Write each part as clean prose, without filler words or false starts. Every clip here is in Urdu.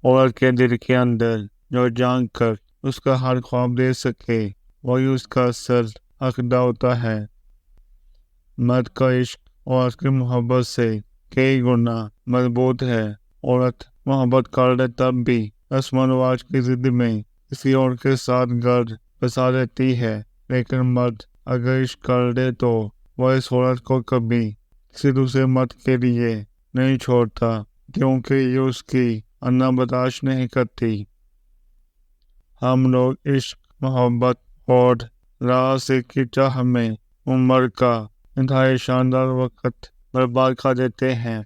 عورت کے دل کے اندر جو جان کر اس کا ہر خواب دے سکے وہی اس کا اصل عقیدہ ہوتا ہے۔ مرد کا عشق عورت کی محبت سے کئی گنا مضبوط ہے۔ عورت محبت کر لے تب بھی رسم و رواج کی ضد میں کسی اور کے ساتھ گھر بسا لیتی ہے، لیکن مرد اگر عشق کر لے تو وہ اس عورت کو کبھی کسی دوسرے مرد کے لیے نہیں چھوڑتا، کیونکہ یہ اس کی انا برداشت نہیں کرتی۔ ہم لوگ عشق، محبت اور راز کی چاہ میں عمر کا انتہائی شاندار وقت برباد کر دیتے ہیں۔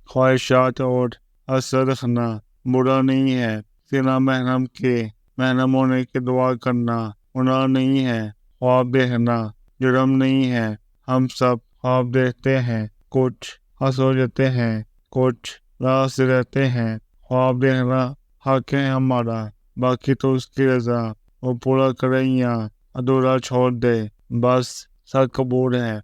خواہشات اور اثر رکھنا برا نہیں ہے، سنا محرم کے محرم ہونے کی دعا کرنا گناہ نہیں ہے، خواب دیکھنا جرم نہیں ہے۔ ہم سب خواب دیکھتے ہیں، کچھ ہنس ہو جاتے ہیں، کچھ راز سے رہتے ہیں۔ خواب دیکھنا حق ہے ہمارا، باقی تو اس کی رضا، وہ پورا کرے یا ادھورا چھوڑ دے، بس سر قبول ہے۔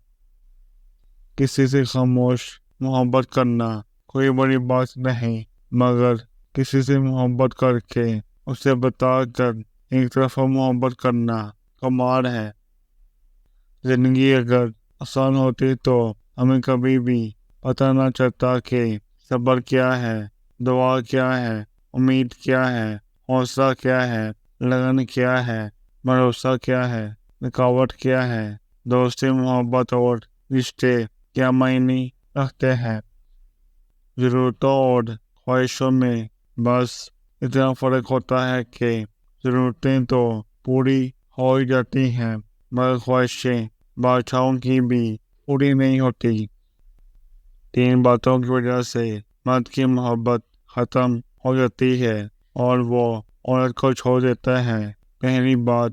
کسی سے خاموش محبت کرنا کوئی بڑی بات نہیں، مگر کسی سے محبت کر کے اسے بتا کر ایک طرفہ محبت کرنا کمال ہے۔ زندگی اگر آسان ہوتی تو ہمیں کبھی بھی پتہ نہ چلتا کہ صبر کیا ہے، دعا کیا ہے، امید کیا ہے، حوصلہ کیا ہے، لگن کیا ہے، بھروسہ کیا ہے، رکاوٹ کیا ہے، دوستی، محبت اور رشتے کیا معنی رکھتے ہیں۔ ضرورتوں اور خواہشوں میں بس اتنا فرق ہوتا ہے کہ ضرورتیں تو پوری ہو ہی جاتی ہیں، مگر خواہشیں بادشاہوں کی بھی پوری نہیں ہوتی۔ 3 باتوں کی وجہ سے مرد کی محبت ختم ہو جاتی ہے اور وہ عورت کو چھوڑ دیتا ہے۔ پہلی بات،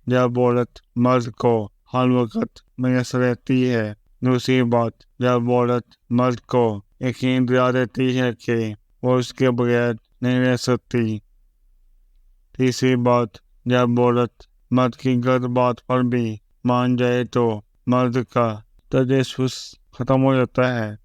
جب عورت مرد کو ہر وقت میسر رہتی ہے۔ دوسری بات، جب عورت مرد کو یقین دلا دیتی ہے کہ وہ اس کے بغیر نہیں رہ سکتی۔ تیسری بات، جب عورت مرد کی غلط بات پر بھی مان جائے تو مرد کا تجسس ختم ہو جاتا ہے۔